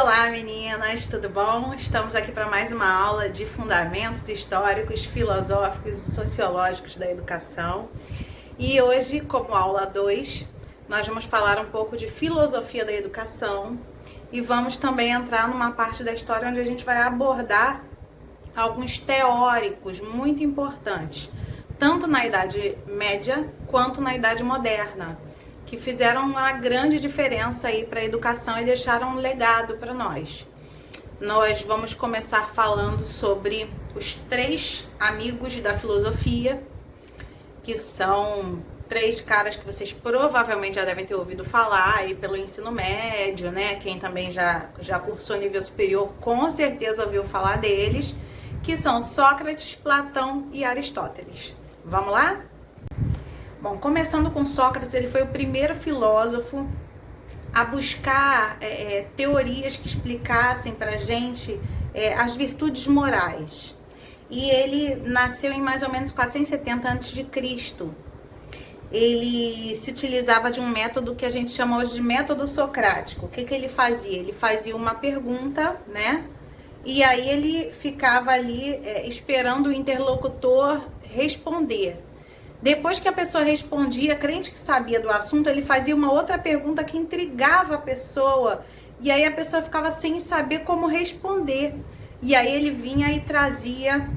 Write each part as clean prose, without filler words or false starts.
Olá meninas, tudo bom? Estamos aqui para mais uma aula de fundamentos históricos, filosóficos e sociológicos da educação. E hoje, como aula 2, nós vamos falar um pouco de filosofia da educação e vamos também entrar numa parte da história onde a gente vai abordar alguns teóricos muito importantes, tanto na Idade Média quanto na Idade Moderna, que fizeram uma grande diferença aí para a educação e deixaram um legado para nós. Nós vamos começar falando sobre os 3 amigos da filosofia, que são 3 caras que vocês provavelmente já devem ter ouvido falar aí pelo ensino médio, né? Quem também já cursou nível superior com certeza ouviu falar deles, que são Sócrates, Platão e Aristóteles. Vamos lá? Bom, começando com Sócrates, ele foi o primeiro filósofo a buscar teorias que explicassem pra gente as virtudes morais. E ele nasceu em mais ou menos 470 a.C. Ele se utilizava de um método que a gente chama hoje de método socrático. O que ele fazia? Ele fazia uma pergunta, né? E aí ele ficava ali esperando o interlocutor responder. Depois que a pessoa respondia, crente que sabia do assunto, ele fazia uma outra pergunta que intrigava a pessoa. E aí a pessoa ficava sem saber como responder. E aí ele vinha e trazia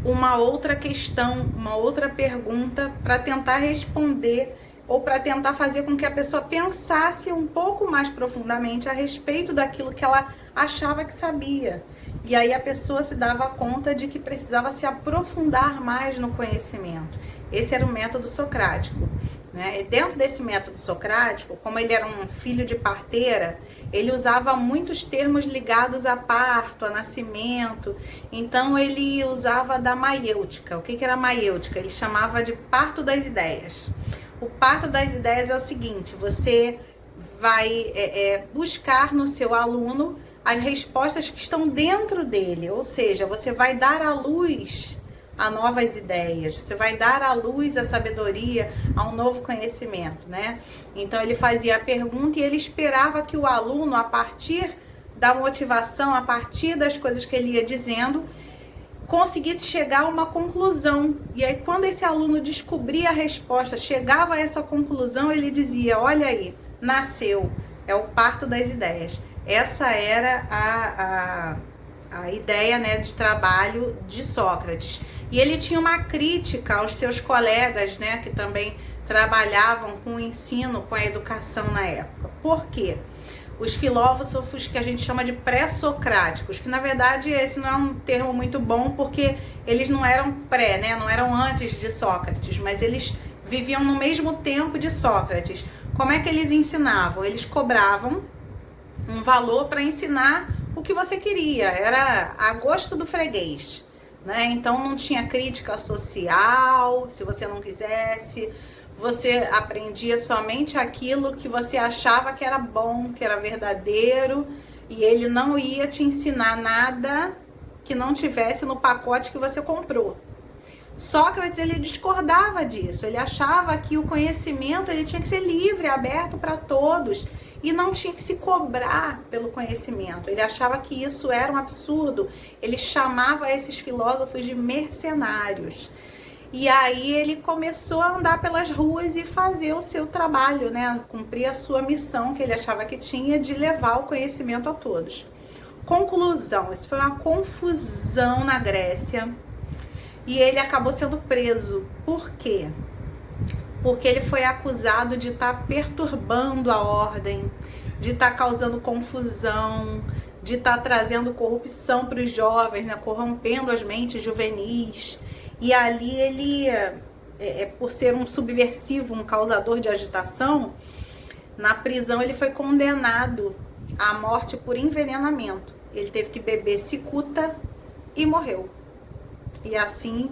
uma outra questão, uma outra pergunta para tentar responder ou para tentar fazer com que a pessoa pensasse um pouco mais profundamente a respeito daquilo que ela achava que sabia. E aí a pessoa se dava conta de que precisava se aprofundar mais no conhecimento. Esse era o método socrático, né? E dentro desse método socrático, como ele era um filho de parteira, ele usava muitos termos ligados a parto, a nascimento. Então ele usava da maiêutica. O que era maiêutica? Ele chamava de parto das ideias. O parto das ideias é o seguinte: você vai buscar no seu aluno as respostas que estão dentro dele, ou seja, você vai dar à luz a novas ideias, você vai dar à luz a sabedoria, a um novo conhecimento, né? Então ele fazia a pergunta e ele esperava que o aluno, a partir da motivação, a partir das coisas que ele ia dizendo, conseguisse chegar a uma conclusão. E aí quando esse aluno descobria a resposta, chegava a essa conclusão, ele dizia: olha aí, nasceu, é o parto das ideias. Essa era a ideia, né, de trabalho de Sócrates. E ele tinha uma crítica aos seus colegas, né, que também trabalhavam com o ensino, com a educação na época. Por quê? Os filósofos que a gente chama de pré-socráticos, que na verdade esse não é um termo muito bom, porque eles não eram pré, né, não eram antes de Sócrates, mas eles viviam no mesmo tempo de Sócrates. Como é que eles ensinavam? Eles cobravam um valor para ensinar o que você queria, era a gosto do freguês, né? Então não tinha crítica social, se você não quisesse, você aprendia somente aquilo que você achava que era bom, que era verdadeiro, e ele não ia te ensinar nada que não tivesse no pacote que você comprou. Sócrates, ele discordava disso, ele achava que o conhecimento ele tinha que ser livre, aberto para todos, e não tinha que se cobrar pelo conhecimento. Ele achava que isso era um absurdo. Ele chamava esses filósofos de mercenários. E aí ele começou a andar pelas ruas e fazer o seu trabalho, né? Cumprir a sua missão que ele achava que tinha de levar o conhecimento a todos. Conclusão, isso foi uma confusão na Grécia. E ele acabou sendo preso. Por quê? Porque ele foi acusado de estar perturbando a ordem, de estar causando confusão, de estar trazendo corrupção para os jovens, né? Corrompendo as mentes juvenis. E ali ele, por ser um subversivo, um causador de agitação, na prisão ele foi condenado à morte por envenenamento. Ele teve que beber cicuta e morreu. E assim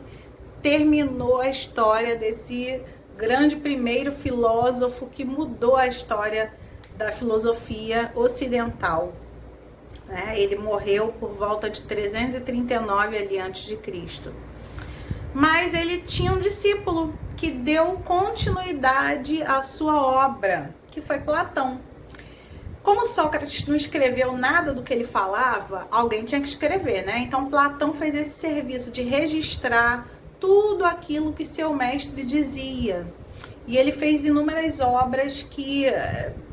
terminou a história desse grande primeiro filósofo que mudou a história da filosofia ocidental. Ele morreu por volta de 339 ali antes de Cristo. Mas ele tinha um discípulo que deu continuidade à sua obra, que foi Platão. Como Sócrates não escreveu nada do que ele falava, alguém tinha que escrever, né? Então Platão fez esse serviço de registrar tudo aquilo que seu mestre dizia. E ele fez inúmeras obras que,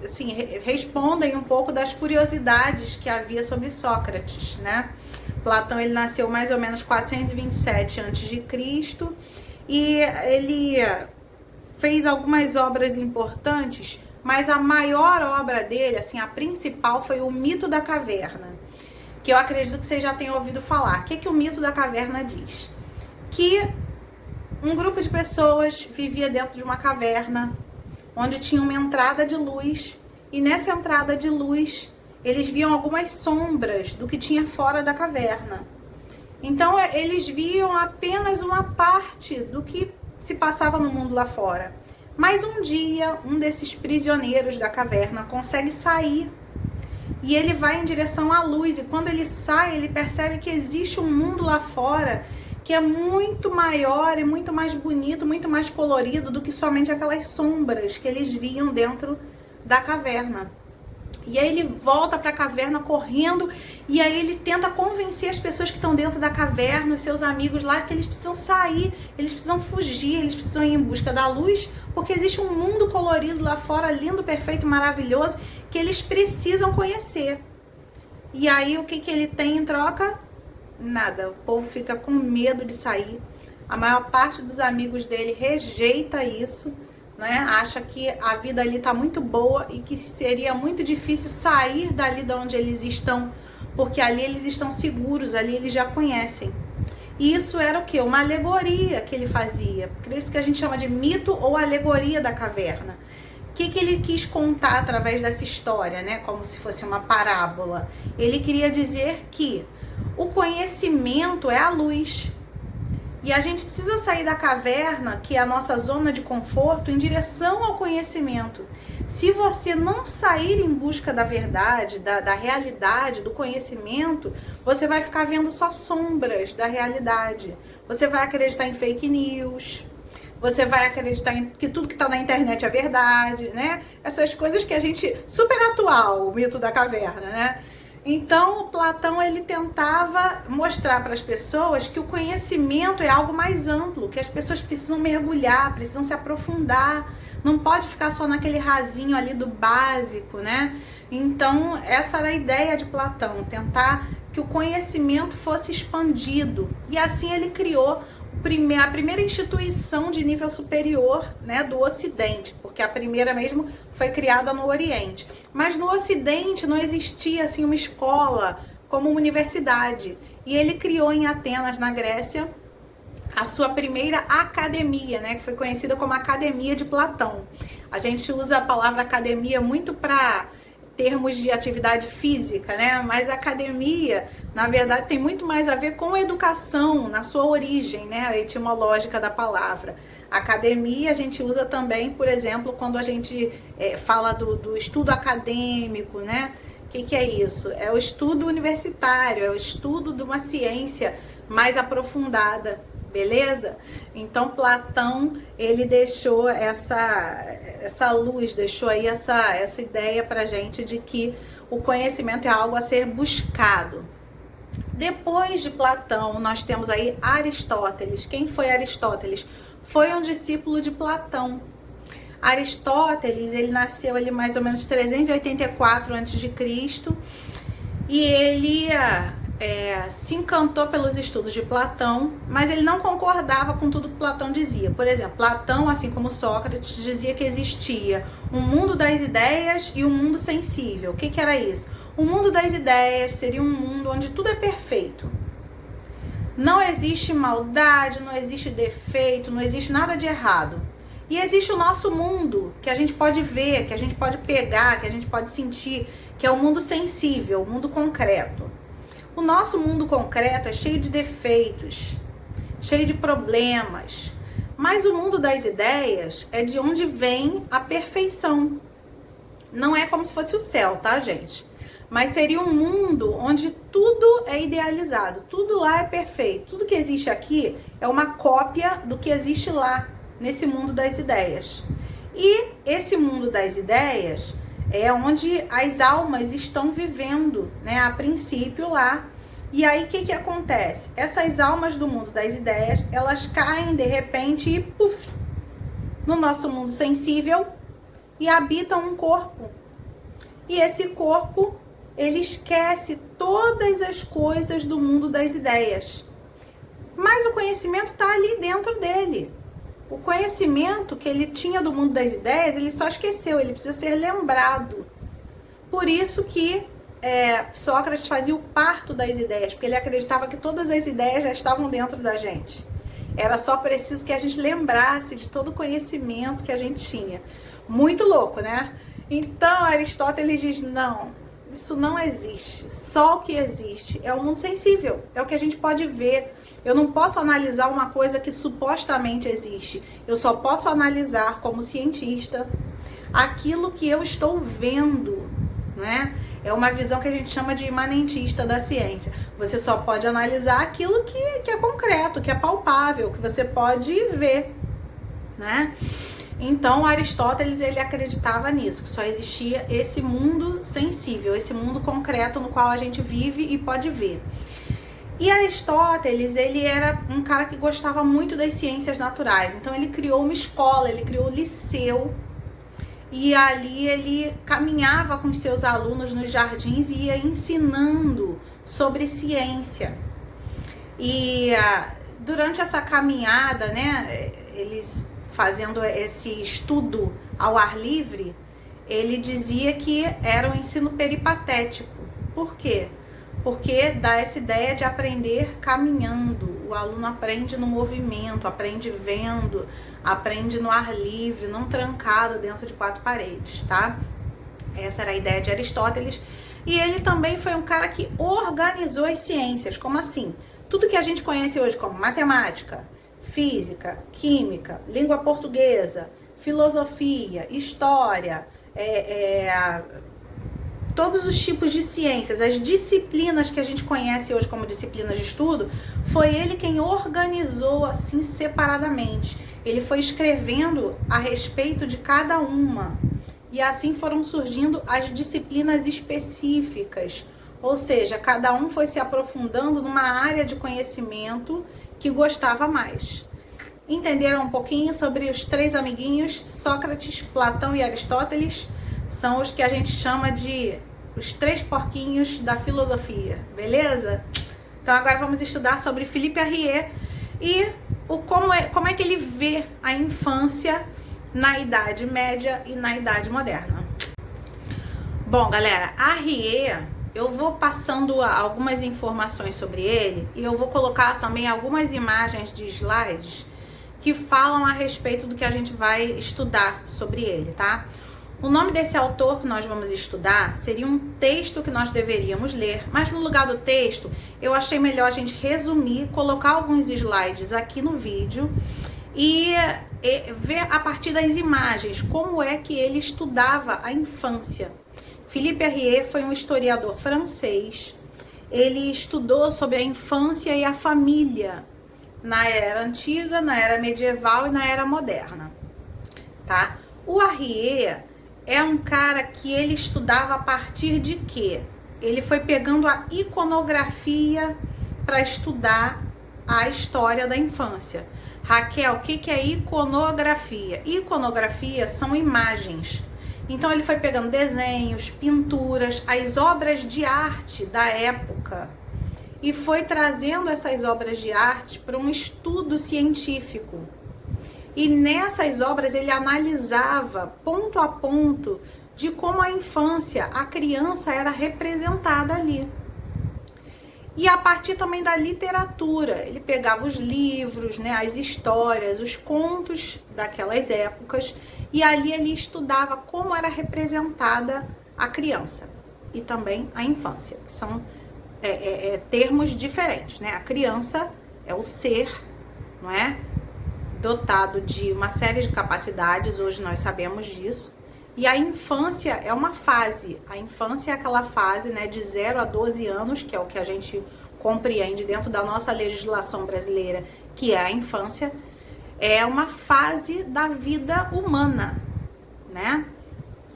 assim, respondem um pouco das curiosidades que havia sobre Sócrates, né? Platão, ele nasceu mais ou menos 427 a.C. e ele fez algumas obras importantes, mas a maior obra dele, assim, a principal, foi o Mito da Caverna, que eu acredito que vocês já tenham ouvido falar. O que o Mito da Caverna diz? Que um grupo de pessoas vivia dentro de uma caverna, onde tinha uma entrada de luz, e nessa entrada de luz, eles viam algumas sombras do que tinha fora da caverna. Então, eles viam apenas uma parte do que se passava no mundo lá fora. Mas um dia, um desses prisioneiros da caverna consegue sair e ele vai em direção à luz. E quando ele sai, ele percebe que existe um mundo lá fora que é muito maior e muito mais bonito, muito mais colorido do que somente aquelas sombras que eles viam dentro da caverna. E aí ele volta para a caverna correndo e aí ele tenta convencer as pessoas que estão dentro da caverna, os seus amigos lá, que eles precisam sair, eles precisam fugir, eles precisam ir em busca da luz, porque existe um mundo colorido lá fora, lindo, perfeito, maravilhoso, que eles precisam conhecer. E aí o que ele tem em troca? Nada. O povo fica com medo de sair. A maior parte dos amigos dele rejeita isso, né? Acha que a vida ali tá muito boa e que seria muito difícil sair dali de onde eles estão, porque ali eles estão seguros, ali eles já conhecem. E isso era o quê? Uma alegoria que ele fazia. Por isso que a gente chama de mito ou alegoria da caverna. O que ele quis contar através dessa história, né? Como se fosse uma parábola. Ele queria dizer que o conhecimento é a luz. E a gente precisa sair da caverna, que é a nossa zona de conforto, em direção ao conhecimento. Se você não sair em busca da verdade, da realidade, do conhecimento, você vai ficar vendo só sombras da realidade. Você vai acreditar em fake news, você vai acreditar em que tudo que está na internet é verdade, né? Essas coisas que a gente... Super atual, o mito da caverna, né? Então, Platão, ele tentava mostrar para as pessoas que o conhecimento é algo mais amplo, que as pessoas precisam mergulhar, precisam se aprofundar, não pode ficar só naquele rasinho ali do básico, né? Então, essa era a ideia de Platão, tentar que o conhecimento fosse expandido. E assim ele criou a primeira instituição de nível superior, né, do Ocidente, porque a primeira mesmo foi criada no Oriente. Mas no Ocidente não existia assim uma escola como uma universidade. E ele criou em Atenas, na Grécia, a sua primeira academia, né, que foi conhecida como Academia de Platão. A gente usa a palavra academia muito para termos de atividade física, né? Mas a academia, na verdade, tem muito mais a ver com a educação, na sua origem, né? A etimológica da palavra. Academia a gente usa também, por exemplo, quando a gente fala do estudo acadêmico, né? O que é isso? É o estudo universitário, é o estudo de uma ciência mais aprofundada. Beleza? Então Platão, ele deixou essa luz, deixou aí essa ideia pra gente de que o conhecimento é algo a ser buscado. Depois de Platão, nós temos aí Aristóteles. Quem foi Aristóteles? Foi um discípulo de Platão. Aristóteles, ele nasceu ali mais ou menos 384 a.C. e ele se encantou pelos estudos de Platão, mas ele não concordava com tudo que Platão dizia. Por exemplo, Platão, assim como Sócrates, dizia que existia um mundo das ideias e um mundo sensível. O que era isso? O mundo das ideias seria um mundo onde tudo é perfeito. Não existe maldade, não existe defeito, não existe nada de errado. E existe o nosso mundo, que a gente pode ver, que a gente pode pegar, que a gente pode sentir, que é o mundo sensível, o mundo concreto. O nosso mundo concreto é cheio de defeitos, cheio de problemas. Mas o mundo das ideias é de onde vem a perfeição. Não é como se fosse o céu, tá, gente? Mas seria um mundo onde tudo é idealizado, tudo lá é perfeito. Tudo que existe aqui é uma cópia do que existe lá, nesse mundo das ideias. E esse mundo das ideias é onde as almas estão vivendo, né, a princípio lá. E aí o que acontece? Essas almas do mundo das ideias, elas caem de repente e puf, no nosso mundo sensível e habitam um corpo. E esse corpo, ele esquece todas as coisas do mundo das ideias. Mas o conhecimento está ali dentro dele. O conhecimento que ele tinha do mundo das ideias, ele só esqueceu, ele precisa ser lembrado. Por isso que Sócrates fazia o parto das ideias, porque ele acreditava que todas as ideias já estavam dentro da gente. Era só preciso que a gente lembrasse de todo o conhecimento que a gente tinha. Muito louco, né? Então Aristóteles diz, não, isso não existe. Só o que existe é o mundo sensível, é o que a gente pode ver. Eu não posso analisar uma coisa que supostamente existe. Eu só posso analisar como cientista aquilo que eu estou vendo, né? É uma visão que a gente chama de imanentista da ciência. Você só pode analisar aquilo que é concreto, que é palpável, que você pode ver, né? Então Aristóteles, ele acreditava nisso, que só existia esse mundo sensível, esse mundo concreto no qual a gente vive e pode ver. E Aristóteles, ele era um cara que gostava muito das ciências naturais. Então ele criou uma escola, ele criou um liceu. E ali ele caminhava com os seus alunos nos jardins e ia ensinando sobre ciência. E durante essa caminhada, né, eles fazendo esse estudo ao ar livre, ele dizia que era um ensino peripatético. Por quê? Porque dá essa ideia de aprender caminhando. O aluno aprende no movimento, aprende vendo, aprende no ar livre, não trancado dentro de quatro paredes, tá? Essa era a ideia de Aristóteles. E ele também foi um cara que organizou as ciências. Como assim? Tudo que a gente conhece hoje como matemática, física, química, língua portuguesa, filosofia, história, todos os tipos de ciências, as disciplinas que a gente conhece hoje como disciplinas de estudo, foi ele quem organizou assim separadamente. Ele foi escrevendo a respeito de cada uma. E assim foram surgindo as disciplinas específicas. Ou seja, cada um foi se aprofundando numa área de conhecimento que gostava mais. Entenderam um pouquinho sobre os três amiguinhos, Sócrates, Platão e Aristóteles? São os que a gente chama de os três porquinhos da filosofia, beleza? Então agora vamos estudar sobre Philippe Arrier e como é que ele vê a infância na Idade Média e na Idade Moderna. Bom, galera, Arrier, eu vou passando algumas informações sobre ele e eu vou colocar também algumas imagens de slides que falam a respeito do que a gente vai estudar sobre ele, tá? O nome desse autor que nós vamos estudar seria um texto que nós deveríamos ler, mas no lugar do texto, eu achei melhor a gente resumir, colocar alguns slides aqui no vídeo e ver a partir das imagens como é que ele estudava a infância. Philippe Arrier foi um historiador francês. Ele estudou sobre a infância e a família na era antiga, na era medieval e na era moderna, tá? O Arrier é um cara que ele estudava a partir de quê? Ele foi pegando a iconografia para estudar a história da infância. Raquel, o que é iconografia? Iconografia são imagens. Então ele foi pegando desenhos, pinturas, as obras de arte da época e foi trazendo essas obras de arte para um estudo científico. E nessas obras ele analisava ponto a ponto de como a infância, a criança era representada ali. E a partir também da literatura, ele pegava os livros, né, as histórias, os contos daquelas épocas e ali ele estudava como era representada a criança e também a infância, que são termos diferentes, né? A criança é o ser, não é? Dotado de uma série de capacidades, hoje nós sabemos disso. E a infância é uma fase. A infância é aquela fase, né, de 0 a 12 anos, que é o que a gente compreende dentro da nossa legislação brasileira, que é a infância. É uma fase da vida humana, né?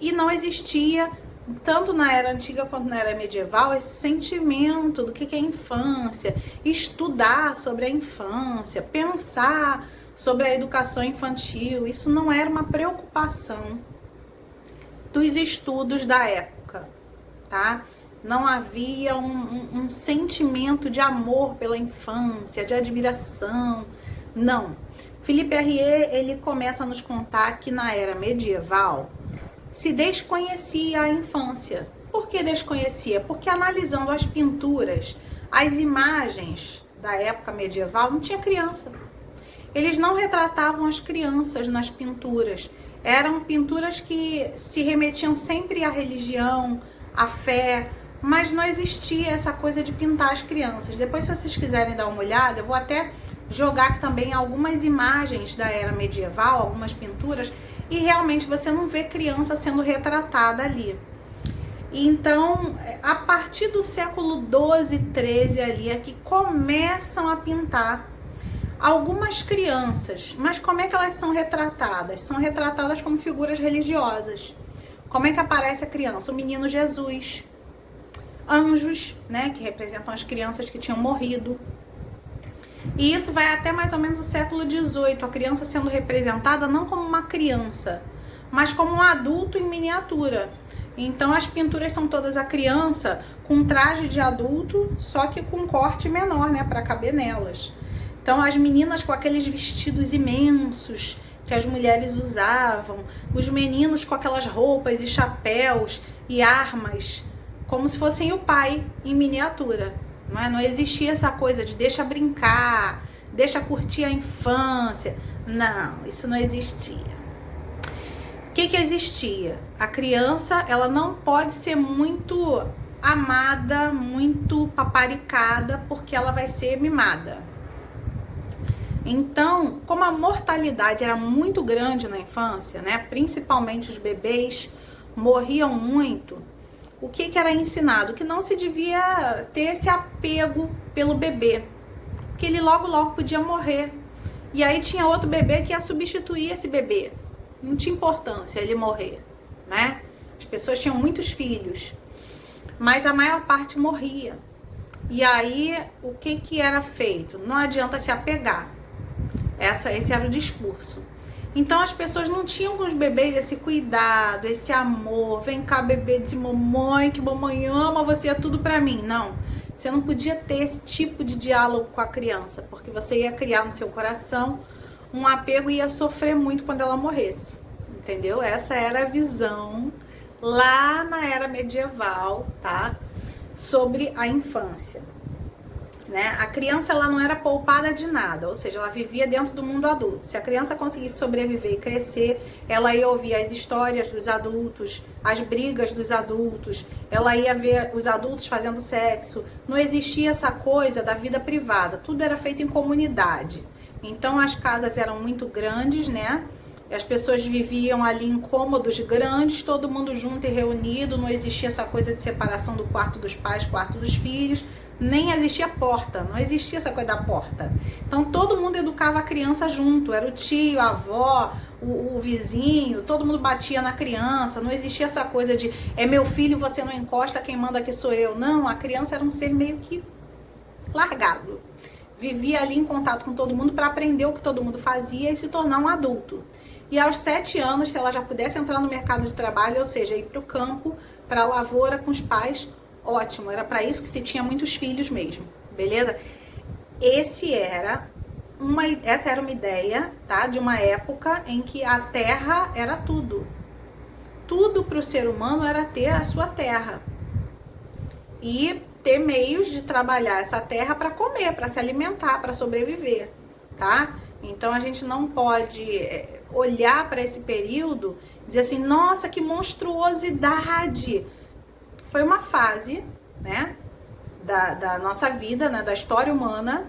E não existia, tanto na era antiga quanto na era medieval, esse sentimento do que é infância, estudar sobre a infância, pensar sobre a educação infantil. Isso não era uma preocupação dos estudos da época, tá? Não havia um sentimento de amor pela infância, de admiração, não. Felipe Herrier, ele começa a nos contar que na era medieval se desconhecia a infância. Por que desconhecia? Porque analisando as pinturas, as imagens da época medieval, não tinha criança. Eles não retratavam as crianças nas pinturas. Eram pinturas que se remetiam sempre à religião, à fé, mas não existia essa coisa de pintar as crianças. Depois, se vocês quiserem dar uma olhada, eu vou até jogar também algumas imagens da era medieval, algumas pinturas, e realmente você não vê criança sendo retratada ali. Então, a partir do século 12, 13 ali é que começam a pintar algumas crianças. Mas como é que elas são retratadas? São retratadas como figuras religiosas. Como é que aparece a criança? O menino Jesus, anjos, né, que representam as crianças que tinham morrido. E isso vai até mais ou menos o século XVIII, a criança sendo representada não como uma criança, mas como um adulto em miniatura. Então as pinturas são todas a criança com traje de adulto, só que com corte menor, né, para caber nelas. Então as meninas com aqueles vestidos imensos que as mulheres usavam, os meninos com aquelas roupas e chapéus e armas, como se fossem o pai em miniatura. Não existia essa coisa de deixa brincar, deixa curtir a infância. Não, isso não existia. O que existia? A criança, ela não pode ser muito amada, muito paparicada, porque ela vai ser mimada. Então, como a mortalidade era muito grande na infância, né? Principalmente os bebês morriam muito. O que era ensinado? Que não se devia ter esse apego pelo bebê, porque ele logo podia morrer. E aí tinha outro bebê que ia substituir esse bebê. Não tinha importância ele morrer, né? As pessoas tinham muitos filhos, mas a maior parte morria. E aí, o que era feito? Não adianta se apegar. Esse era o discurso. Então as pessoas não tinham com os bebês esse cuidado, esse amor. Vem cá, bebê, de mamãe, que mamãe ama, você é tudo pra mim. Não, você não podia ter esse tipo de diálogo com a criança, porque você ia criar no seu coração um apego e ia sofrer muito quando ela morresse. Entendeu? Essa era a visão lá na era medieval, tá? Sobre a infância. Né? A criança, ela não era poupada de nada, ou seja, ela vivia dentro do mundo adulto. Se a criança conseguisse sobreviver e crescer, ela ia ouvir as histórias dos adultos, as brigas dos adultos, ela ia ver os adultos fazendo sexo. Não existia essa coisa da vida privada, tudo era feito em comunidade. Então as casas eram muito grandes, né? As pessoas viviam ali em cômodos grandes, todo mundo junto e reunido, não existia essa coisa de separação do quarto dos pais, quarto dos filhos, nem existia porta, não existia essa coisa da porta. Então todo mundo educava a criança junto, era o tio, a avó, o vizinho, todo mundo batia na criança, não existia essa coisa de é meu filho, você não encosta, quem manda aqui sou eu. Não, a criança era um ser meio que largado. Vivia ali em contato com todo mundo para aprender o que todo mundo fazia e se tornar um adulto. E aos 7 anos, se ela já pudesse entrar no mercado de trabalho, ou seja, ir para o campo, para a lavoura com os pais, ótimo. Era para isso que se tinha muitos filhos mesmo, beleza? Essa era uma ideia, tá? De uma época em que a terra era tudo. Tudo para o ser humano era ter a sua terra. E ter meios de trabalhar essa terra para comer, para se alimentar, para sobreviver, tá? Então a gente não pode olhar para esse período e dizer assim, nossa, que monstruosidade. Foi uma fase, né, da nossa vida, né, da história humana,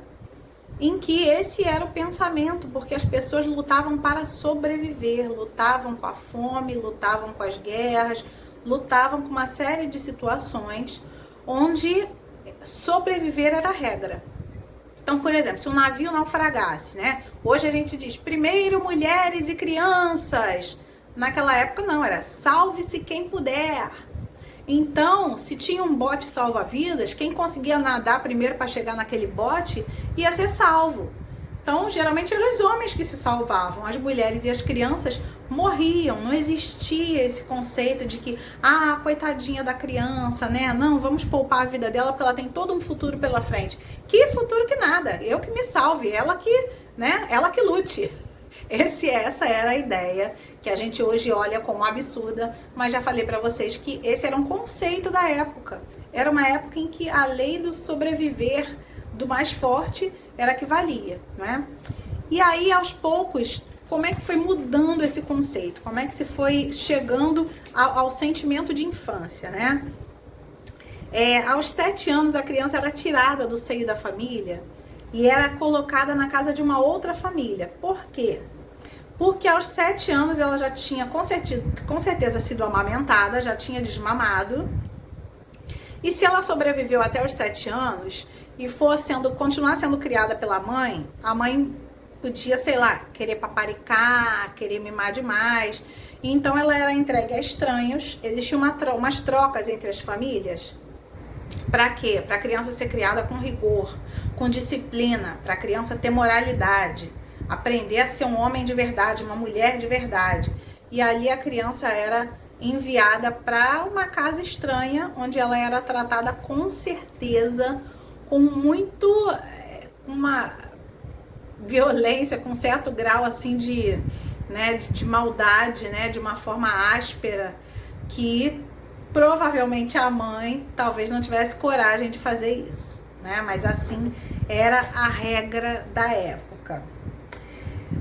em que esse era o pensamento, porque as pessoas lutavam para sobreviver, lutavam com a fome, lutavam com as guerras, lutavam com uma série de situações onde sobreviver era a regra. Então, por exemplo, se um navio naufragasse, né? Hoje a gente diz, primeiro mulheres e crianças. Naquela época não, era salve-se quem puder. Então, se tinha um bote salva-vidas, quem conseguia nadar primeiro para chegar naquele bote ia ser salvo. Então, geralmente eram os homens que se salvavam, as mulheres e as crianças morriam. Não existia esse conceito de que, coitadinha da criança, né? Não, vamos poupar a vida dela porque ela tem todo um futuro pela frente. Que futuro que nada, eu que me salve, ela que, né? Ela que lute. Essa era a ideia que a gente hoje olha como absurda, mas já falei para vocês que esse era um conceito da época. Era uma época em que a lei do sobreviver do mais forte era que valia, né? E aí, aos poucos, como é que foi mudando esse conceito? Como é que se foi chegando ao sentimento de infância, né? Aos 7 anos, a criança era tirada do seio da família e era colocada na casa de uma outra família. Por quê? Porque aos 7 anos ela já tinha com certeza sido amamentada, já tinha desmamado. E se ela sobreviveu até os 7 anos e continuar sendo criada pela mãe, a mãe podia, sei lá, querer paparicar, querer mimar demais. Então ela era entregue a estranhos. Existiam umas trocas entre as famílias. Para quê? Para a criança ser criada com rigor, com disciplina, para a criança ter moralidade, aprender a ser um homem de verdade, uma mulher de verdade. E ali a criança era enviada para uma casa estranha, onde ela era tratada com certeza, com uma violência, com certo grau assim de maldade, né, de uma forma áspera, que provavelmente a mãe talvez não tivesse coragem de fazer isso, né? Mas assim era a regra da época.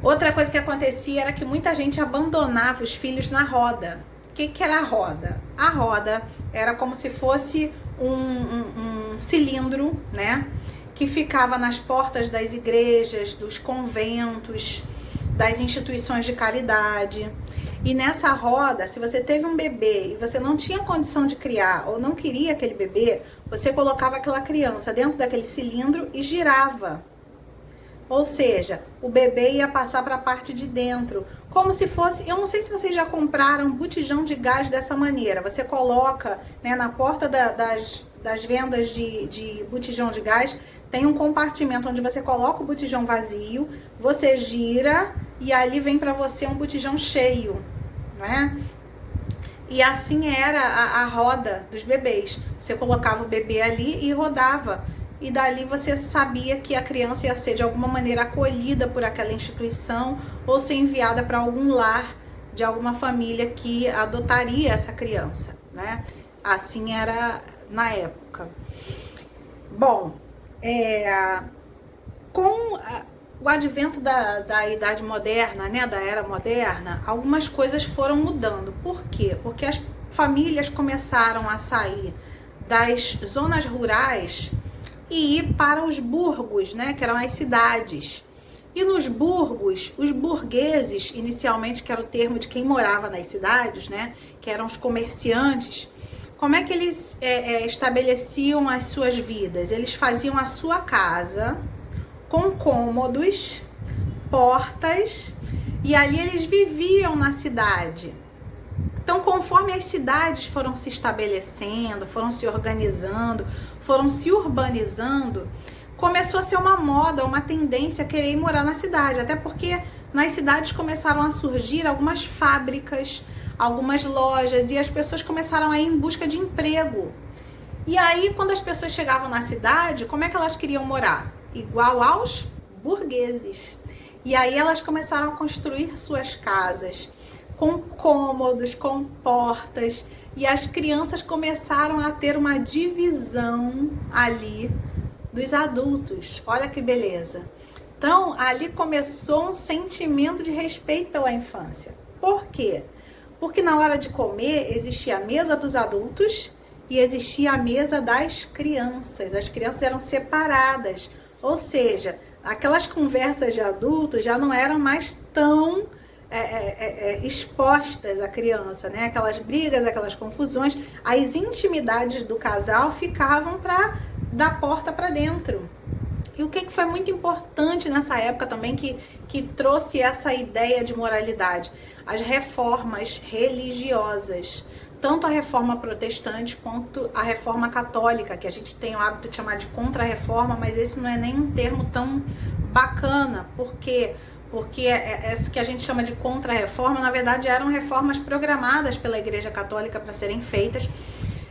Outra coisa que acontecia era que muita gente abandonava os filhos na roda. O que era a roda? A roda era como se fosse um cilindro, né? Que ficava nas portas das igrejas, dos conventos, das instituições de caridade. E nessa roda, se você teve um bebê e você não tinha condição de criar ou não queria aquele bebê, você colocava aquela criança dentro daquele cilindro e girava. Ou seja, o bebê ia passar para a parte de dentro, como se fosse, eu não sei se vocês já compraram botijão de gás dessa maneira. Você coloca, né, na porta das vendas de botijão de gás, tem um compartimento onde você coloca o botijão vazio, você gira e ali vem para você um botijão cheio, né? E assim era a roda dos bebês. Você colocava o bebê ali e rodava. E dali você sabia que a criança ia ser de alguma maneira acolhida por aquela instituição ou ser enviada para algum lar de alguma família que adotaria essa criança, né? Assim era na época. Bom, com o advento da idade moderna, né, da era moderna, algumas coisas foram mudando. Por quê? Porque as famílias começaram a sair das zonas rurais e ir para os burgos, né, que eram as cidades. E nos burgos, os burgueses, inicialmente, que era o termo de quem morava nas cidades, né, que eram os comerciantes, como é que eles estabeleciam as suas vidas? Eles faziam a sua casa com cômodos, portas, e ali eles viviam na cidade. Então, conforme as cidades foram se estabelecendo, foram se organizando, foram se urbanizando, começou a ser uma moda, uma tendência a querer ir morar na cidade. Até porque nas cidades começaram a surgir algumas fábricas, algumas lojas, e as pessoas começaram a ir em busca de emprego. E aí, quando as pessoas chegavam na cidade, como é que elas queriam morar? Igual aos burgueses. E aí elas começaram a construir suas casas com cômodos, com portas, e as crianças começaram a ter uma divisão ali dos adultos. Olha que beleza. Então, ali começou um sentimento de respeito pela infância. Por quê? Porque na hora de comer existia a mesa dos adultos e existia a mesa das crianças. As crianças eram separadas. Ou seja, aquelas conversas de adultos já não eram mais tão expostas à criança, né? Aquelas brigas, aquelas confusões, as intimidades do casal ficavam da porta para dentro. E o que foi muito importante nessa época também que trouxe essa ideia de moralidade? As reformas religiosas. Tanto a reforma protestante quanto a reforma católica, que a gente tem o hábito de chamar de contra-reforma, mas esse não é nem um termo tão bacana. Por quê? Porque essa que a gente chama de contra-reforma, na verdade, eram reformas programadas pela Igreja Católica para serem feitas,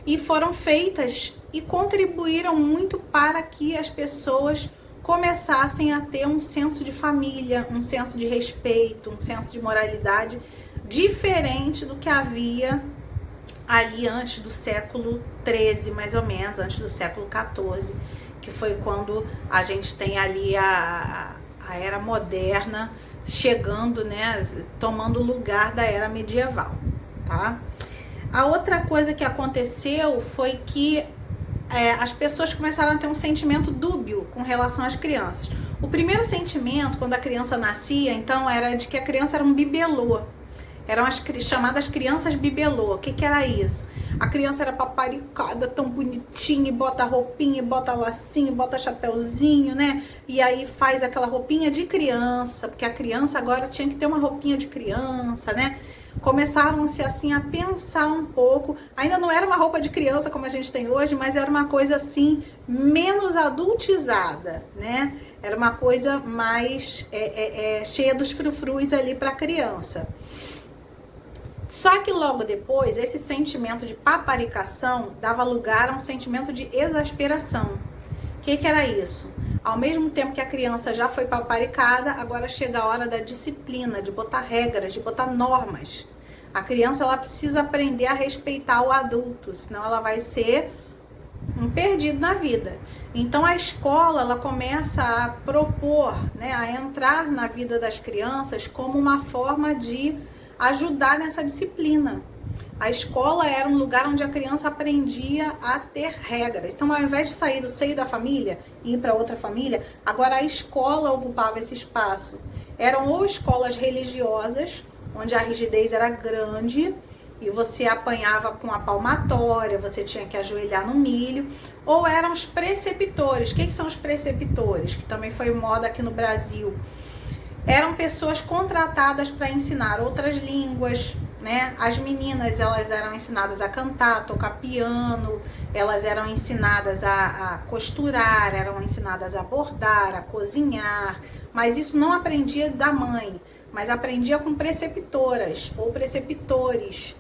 e foram feitas e contribuíram muito para que as pessoas começassem a ter um senso de família, um senso de respeito, um senso de moralidade diferente do que havia ali antes do século XIII, mais ou menos, antes do século XIV, que foi quando a gente tem ali a era moderna chegando, né, tomando lugar da era medieval, tá? A outra coisa que aconteceu foi que as pessoas começaram a ter um sentimento dúbio com relação às crianças. O primeiro sentimento, quando a criança nascia, então, era de que a criança era um bibelô. Eram as chamadas crianças bibelô. O que era isso? A criança era paparicada, tão bonitinha, e bota roupinha, e bota lacinho, e bota chapéuzinho, né? E aí faz aquela roupinha de criança, porque a criança agora tinha que ter uma roupinha de criança, né? Começaram-se assim a pensar um pouco, ainda não era uma roupa de criança como a gente tem hoje, mas era uma coisa assim, menos adultizada, né? Era uma coisa mais cheia dos frufrus ali para a criança. Só que logo depois, esse sentimento de paparicação dava lugar a um sentimento de exasperação. O que era isso? Ao mesmo tempo que a criança já foi paparicada, agora chega a hora da disciplina, de botar regras, de botar normas. A criança ela precisa aprender a respeitar o adulto, senão ela vai ser um perdido na vida. Então a escola ela começa a propor, né, a entrar na vida das crianças como uma forma de ajudar nessa disciplina. A escola era um lugar onde a criança aprendia a ter regras. Então, ao invés de sair do seio da família e ir para outra família, agora a escola ocupava esse espaço. Eram ou escolas religiosas, onde a rigidez era grande e você apanhava com a palmatória, você tinha que ajoelhar no milho, ou eram os preceptores. O que são os preceptores? Que também foi moda aqui no Brasil. Eram pessoas contratadas para ensinar outras línguas, né? As meninas, elas eram ensinadas a cantar, a tocar piano, elas eram ensinadas a costurar, eram ensinadas a bordar, a cozinhar, mas isso não aprendia da mãe, mas aprendia com preceptoras ou preceptores.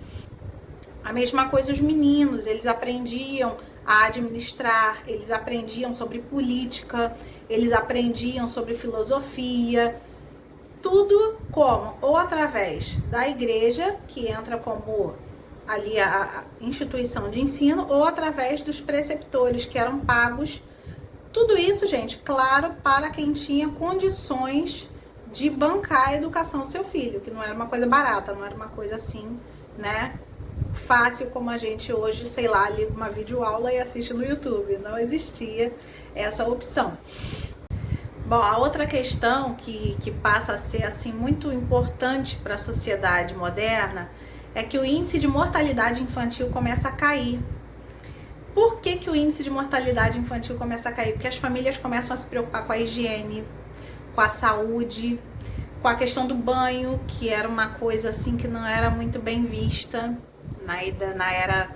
A mesma coisa os meninos, eles aprendiam a administrar, eles aprendiam sobre política, eles aprendiam sobre filosofia. Tudo como? Ou através da igreja, que entra como ali a instituição de ensino, ou através dos preceptores, que eram pagos. Tudo isso, gente, claro, para quem tinha condições de bancar a educação do seu filho, que não era uma coisa barata, não era uma coisa assim, né, fácil como a gente hoje, sei lá, liga uma videoaula e assiste no YouTube. Não existia essa opção. Bom, a outra questão que passa a ser assim muito importante para a sociedade moderna é que o índice de mortalidade infantil começa a cair. Por que o índice de mortalidade infantil começa a cair? Porque as famílias começam a se preocupar com a higiene, com a saúde, com a questão do banho, que era uma coisa assim que não era muito bem vista na era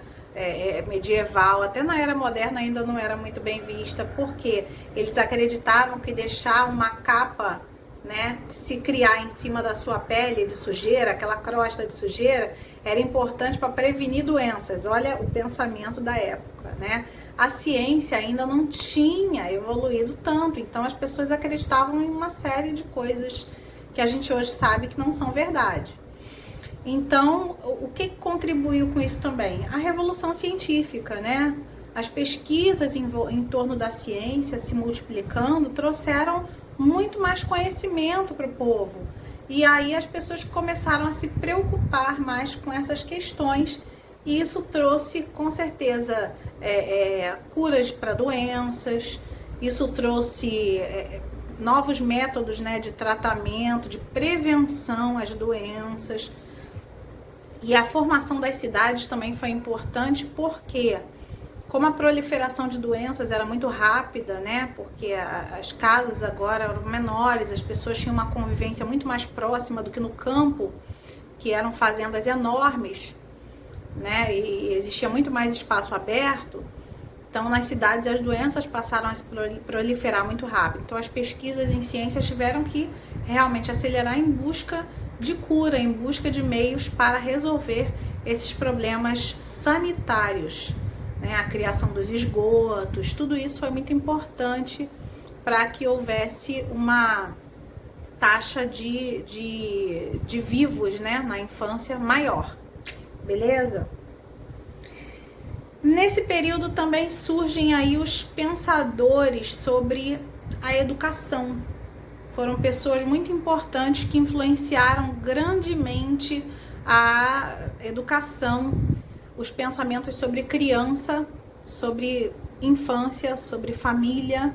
medieval, até na era moderna ainda não era muito bem vista, porque eles acreditavam que deixar uma capa, né, se criar em cima da sua pele de sujeira, aquela crosta de sujeira, era importante para prevenir doenças. Olha o pensamento da época, né? A ciência ainda não tinha evoluído tanto, então as pessoas acreditavam em uma série de coisas que a gente hoje sabe que não são verdade. Então, o que contribuiu com isso também? A revolução científica, né? As pesquisas em torno da ciência se multiplicando trouxeram muito mais conhecimento para o povo. E aí as pessoas começaram a se preocupar mais com essas questões. E isso trouxe, com certeza, curas para doenças. Isso trouxe novos métodos, né, de tratamento, de prevenção às doenças. E a formação das cidades também foi importante porque como a proliferação de doenças era muito rápida, né? Porque as casas agora eram menores, as pessoas tinham uma convivência muito mais próxima do que no campo, que eram fazendas enormes, né? E existia muito mais espaço aberto. Então, nas cidades, as doenças passaram a se proliferar muito rápido. Então, as pesquisas em ciências tiveram que realmente acelerar em busca de cura, em busca de meios para resolver esses problemas sanitários, né? A criação dos esgotos, tudo isso foi muito importante para que houvesse uma taxa de vivos, né, na infância maior, beleza? Nesse período também surgem aí os pensadores sobre a educação. Foram pessoas muito importantes que influenciaram grandemente a educação, os pensamentos sobre criança, sobre infância, sobre família,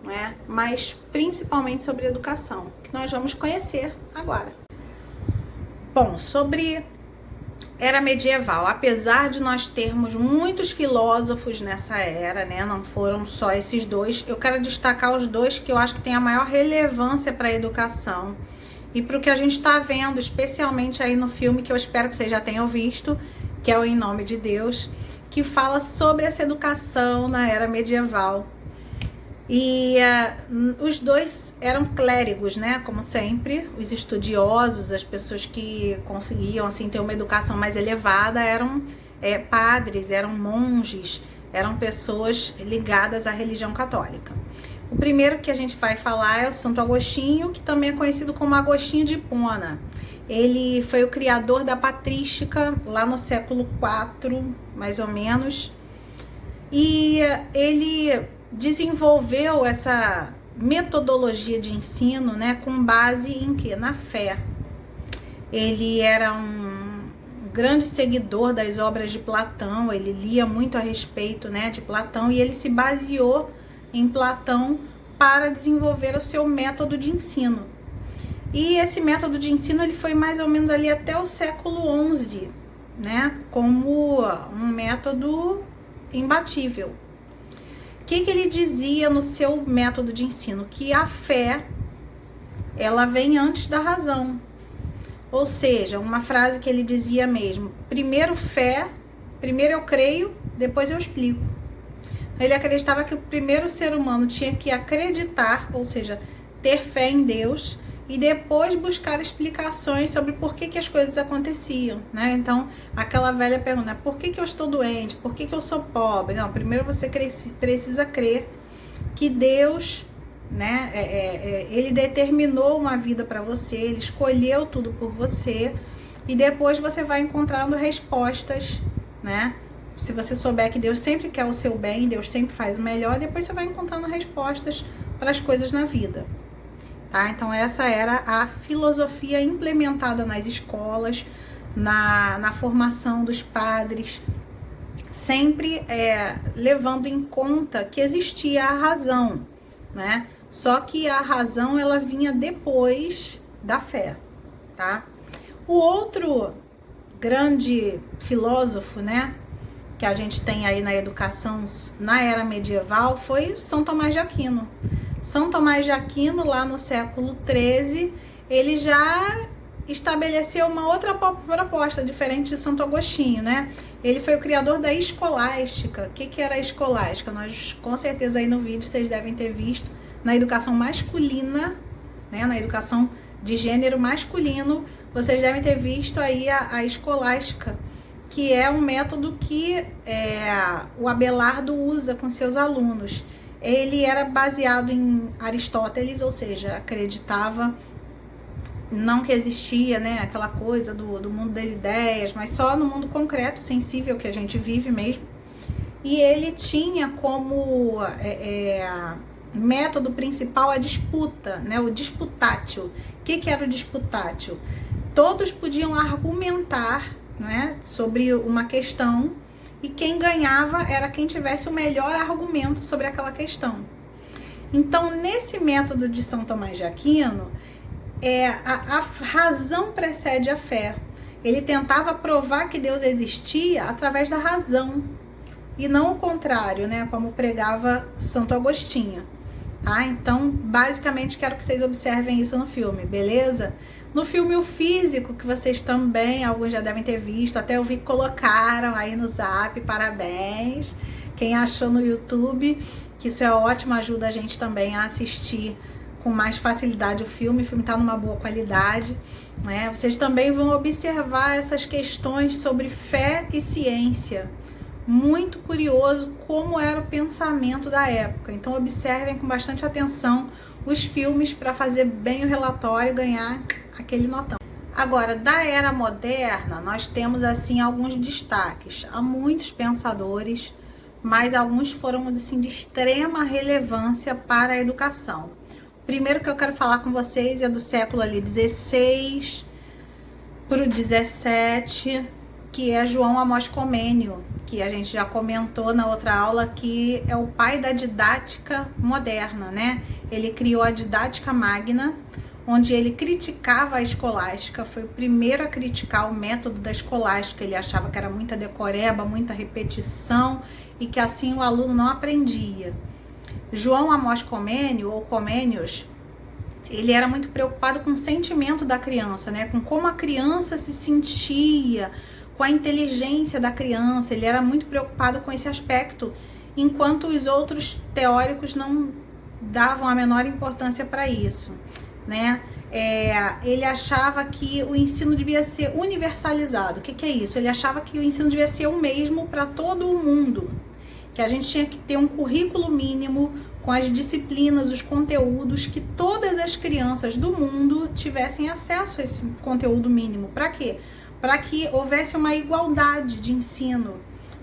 né? Mas principalmente sobre educação, que nós vamos conhecer agora. Bom, sobre era medieval, apesar de nós termos muitos filósofos nessa era, né? Não foram só esses dois. Eu quero destacar os dois que eu acho que têm a maior relevância para a educação e para o que a gente está vendo, especialmente aí no filme que eu espero que vocês já tenham visto, que é o Em Nome de Deus, que fala sobre essa educação na era medieval. E os dois eram clérigos, né? Como sempre, os estudiosos, as pessoas que conseguiam assim ter uma educação mais elevada eram padres, eram monges, eram pessoas ligadas à religião católica. O primeiro que a gente vai falar é o Santo Agostinho, que também é conhecido como Agostinho de Hipona. Ele foi o criador da patrística lá no século IV, mais ou menos, e ele desenvolveu essa metodologia de ensino, né, com base em quê? Na fé. Ele era um grande seguidor das obras de Platão, ele lia muito a respeito, né, de Platão, e ele se baseou em Platão para desenvolver o seu método de ensino. E esse método de ensino ele foi mais ou menos ali até o século XI, né, como um método imbatível. O que ele dizia no seu método de ensino? Que a fé, ela vem antes da razão. Ou seja, uma frase que ele dizia mesmo: primeiro fé, primeiro eu creio, depois eu explico. Ele acreditava que o primeiro ser humano tinha que acreditar, ou seja, ter fé em Deus, e depois buscar explicações sobre por que as coisas aconteciam, né? Então, aquela velha pergunta: por que eu estou doente? Por que eu sou pobre? Não, primeiro você precisa crer que Deus, né, ele determinou uma vida para você, ele escolheu tudo por você, e depois você vai encontrando respostas, né? Se você souber que Deus sempre quer o seu bem, Deus sempre faz o melhor, depois você vai encontrando respostas para as coisas na vida. Tá? Então essa era a filosofia implementada nas escolas, na formação dos padres, sempre levando em conta que existia a razão, né? Só que a razão ela vinha depois da fé, tá? O outro grande filósofo, né, que a gente tem aí na educação na era medieval foi São Tomás de Aquino. São Tomás de Aquino, lá no século XIII, ele já estabeleceu uma outra proposta, diferente de Santo Agostinho, né? Ele foi o criador da escolástica. O que era a escolástica? Nós, com certeza, aí no vídeo, vocês devem ter visto, na educação masculina, né? Na educação de gênero masculino, vocês devem ter visto aí a escolástica, que é um método que o Abelardo usa com seus alunos. Ele era baseado em Aristóteles, ou seja, acreditava não que existia, né, aquela coisa do mundo das ideias, mas só no mundo concreto, sensível que a gente vive mesmo. E ele tinha como método principal a disputa, né, o disputatio. O que era o disputatio? Todos podiam argumentar, né, sobre uma questão, e quem ganhava era quem tivesse o melhor argumento sobre aquela questão. Então, nesse método de São Tomás de Aquino, a razão precede a fé. Ele tentava provar que Deus existia através da razão. e não o contrário, né, como pregava Santo Agostinho, tá? Então, basicamente, quero que vocês observem isso no filme, beleza? No filme O Físico, que vocês também, alguns já devem ter visto, até eu vi que colocaram aí no Zap, parabéns. Quem achou no YouTube, que isso é ótimo, ajuda a gente também a assistir com mais facilidade o filme tá numa boa qualidade, né? Vocês também vão observar essas questões sobre fé e ciência. Muito curioso como era o pensamento da época. Então observem com bastante atenção os filmes para fazer bem o relatório e ganhar aquele notão. Agora, da era moderna, nós temos assim alguns destaques. Há muitos pensadores, mas alguns foram assim de extrema relevância para a educação. O primeiro que eu quero falar com vocês é do século ali 16 para o 17, que é João Amós Comênio, que a gente já comentou na outra aula, que é o pai da didática moderna, né? Ele criou a Didática Magna, onde ele criticava a escolástica, foi o primeiro a criticar o método da escolástica. Ele achava que era muita decoreba, muita repetição e que assim o aluno não aprendia. João Amós Comênio, ou Comênios, ele era muito preocupado com o sentimento da criança, né? Com como a criança se sentia, com a inteligência da criança. Ele era muito preocupado com esse aspecto, enquanto os outros teóricos não davam a menor importância para isso, né? Ele achava que o ensino devia ser universalizado. O que é isso? Ele achava que o ensino devia ser o mesmo para todo o mundo, que a gente tinha que ter um currículo mínimo com as disciplinas, os conteúdos, que todas as crianças do mundo tivessem acesso a esse conteúdo mínimo. Para quê? Para que houvesse uma igualdade de ensino,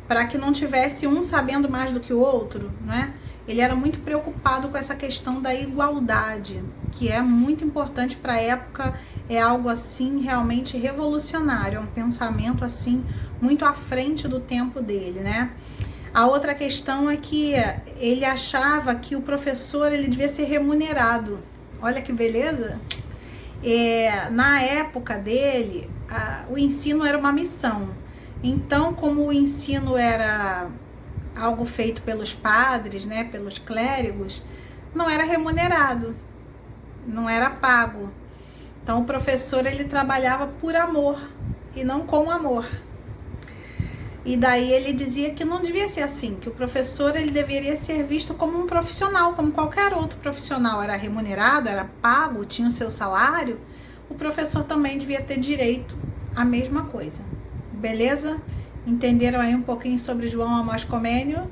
para que não tivesse um sabendo mais do que o outro, né? Ele era muito preocupado com essa questão da igualdade, que é muito importante para a época, é algo assim realmente revolucionário, é um pensamento assim muito à frente do tempo dele, né? A outra questão é que ele achava que o professor ele devia ser remunerado. Olha que beleza! Na época dele, o ensino era uma missão. Então, como o ensino era algo feito pelos padres, né, pelos clérigos, não era remunerado, não era pago. Então, o professor ele trabalhava por amor e não com amor. E daí ele dizia que não devia ser assim, que o professor ele deveria ser visto como um profissional, como qualquer outro profissional. Era remunerado, era pago, tinha o seu salário, o professor também devia ter direito à mesma coisa. Beleza? Entenderam aí um pouquinho sobre João Amós Comênio?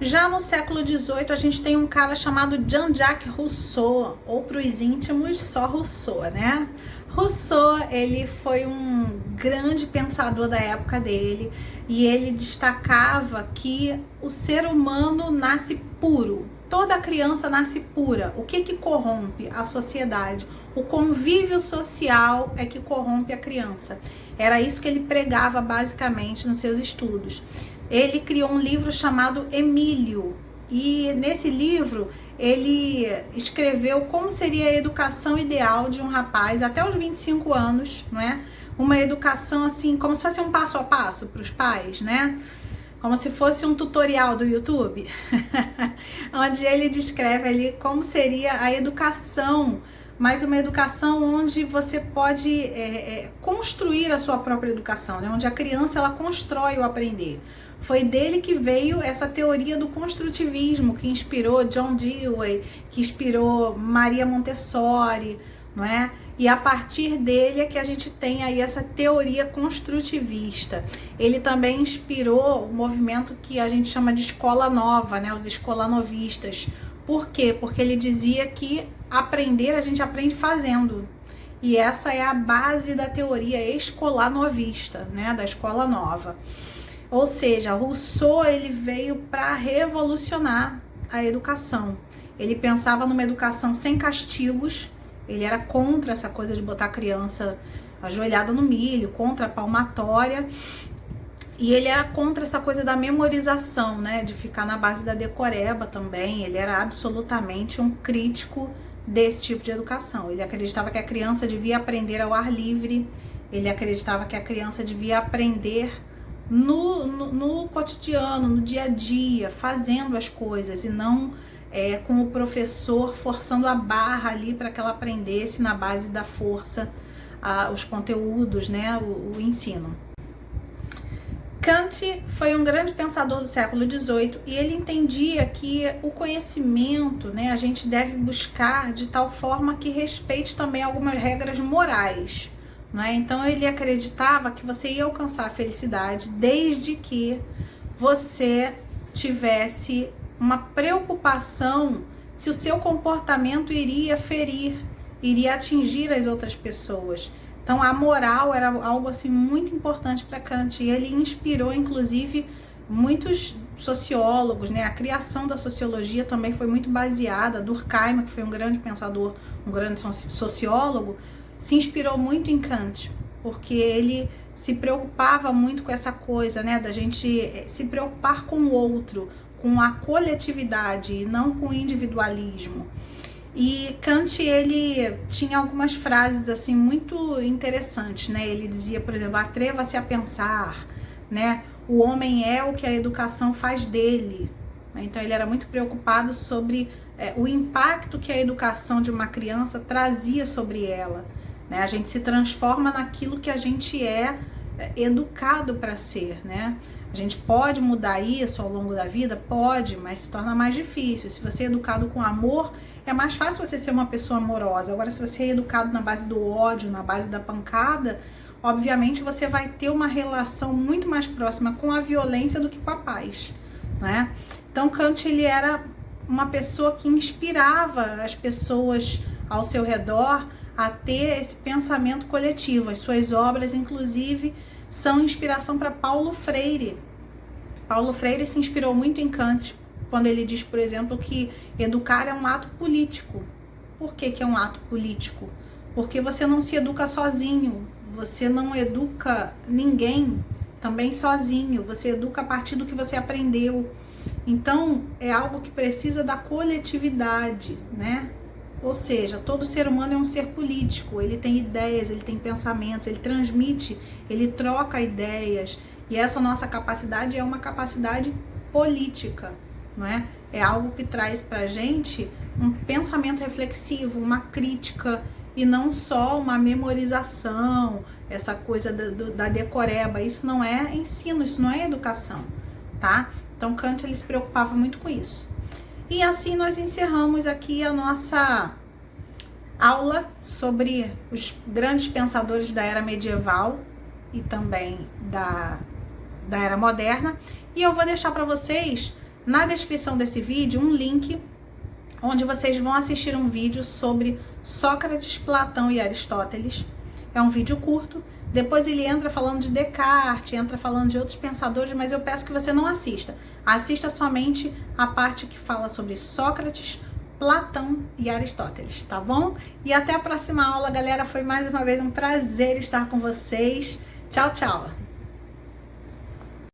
Já no século XVIII, a gente tem um cara chamado Jean-Jacques Rousseau, ou para os íntimos, só Rousseau, né? Rousseau, ele foi um grande pensador da época dele, e ele destacava que o ser humano nasce puro. Toda criança nasce pura. O que corrompe a sociedade? O convívio social é que corrompe a criança. Era isso que ele pregava basicamente nos seus estudos. Ele criou um livro chamado Emílio, e nesse livro ele escreveu como seria a educação ideal de um rapaz até os 25 anos, não é? Uma educação assim, como se fosse um passo a passo para os pais, né? Como se fosse um tutorial do YouTube, onde ele descreve ali como seria a educação, mas uma educação onde você pode construir a sua própria educação, né? Onde a criança ela constrói o aprender. Foi dele que veio essa teoria do construtivismo, que inspirou John Dewey, que inspirou Maria Montessori, não é? E a partir dele é que a gente tem aí essa teoria construtivista. Ele também inspirou o movimento que a gente chama de escola nova, né? Os escolanovistas. Por quê? Porque ele dizia que aprender a gente aprende fazendo. E essa é a base da teoria escolanovista, né? Da escola nova. Ou seja, Rousseau ele veio para revolucionar a educação. Ele pensava numa educação sem castigos. Ele era contra essa coisa de botar a criança ajoelhada no milho, contra a palmatória. E ele era contra essa coisa da memorização, né? De ficar na base da decoreba também. Ele era absolutamente um crítico desse tipo de educação. Ele acreditava que a criança devia aprender ao ar livre. Ele acreditava que a criança devia aprender no cotidiano, no dia a dia, fazendo as coisas e não com o professor forçando a barra ali para que ela aprendesse na base da força os conteúdos, né, o ensino. Kant foi um grande pensador do século XVIII e ele entendia que o conhecimento, né, a gente deve buscar de tal forma que respeite também algumas regras morais, né? Então ele acreditava que você ia alcançar a felicidade desde que você tivesse uma preocupação se o seu comportamento iria ferir, iria atingir as outras pessoas. Então a moral era algo assim muito importante para Kant e ele inspirou inclusive muitos sociólogos, né? A criação da sociologia também foi muito baseada. Durkheim, que foi um grande pensador, um grande sociólogo, se inspirou muito em Kant, porque ele se preocupava muito com essa coisa, né, da gente se preocupar com o outro, com a coletividade e não com o individualismo. E Kant, ele tinha algumas frases assim muito interessantes, né? Ele dizia, por exemplo, atreva-se a pensar, né? O homem é o que a educação faz dele. Então ele era muito preocupado sobre o impacto que a educação de uma criança trazia sobre ela, né? A gente se transforma naquilo que a gente é educado para ser, né? A gente pode mudar isso ao longo da vida? Pode, mas se torna mais difícil. Se você é educado com amor, é mais fácil você ser uma pessoa amorosa. Agora, se você é educado na base do ódio, na base da pancada, obviamente você vai ter uma relação muito mais próxima com a violência do que com a paz, né? Então, Kant, ele era uma pessoa que inspirava as pessoas ao seu redor a ter esse pensamento coletivo. As suas obras, inclusive, são inspiração para Paulo Freire. Paulo Freire se inspirou muito em Kant, quando ele diz, por exemplo, que educar é um ato político. Por que é um ato político? Porque você não se educa sozinho, você não educa ninguém também sozinho, você educa a partir do que você aprendeu. Então, é algo que precisa da coletividade, né? Ou seja, todo ser humano é um ser político, ele tem ideias, ele tem pensamentos, ele transmite, ele troca ideias. E essa nossa capacidade é uma capacidade política, não é? É algo que traz pra gente um pensamento reflexivo, uma crítica, e não só uma memorização, essa coisa da decoreba. Isso não é ensino, isso não é educação, tá? Então Kant, ele se preocupava muito com isso. E assim nós encerramos aqui a nossa aula sobre os grandes pensadores da era medieval e também da era moderna. E eu vou deixar para vocês, na descrição desse vídeo, um link onde vocês vão assistir um vídeo sobre Sócrates, Platão e Aristóteles. É um vídeo curto. Depois ele entra falando de Descartes, entra falando de outros pensadores, mas eu peço que você não assista. Assista somente a parte que fala sobre Sócrates, Platão e Aristóteles, tá bom? E até a próxima aula, galera. Foi mais uma vez um prazer estar com vocês. Tchau, tchau!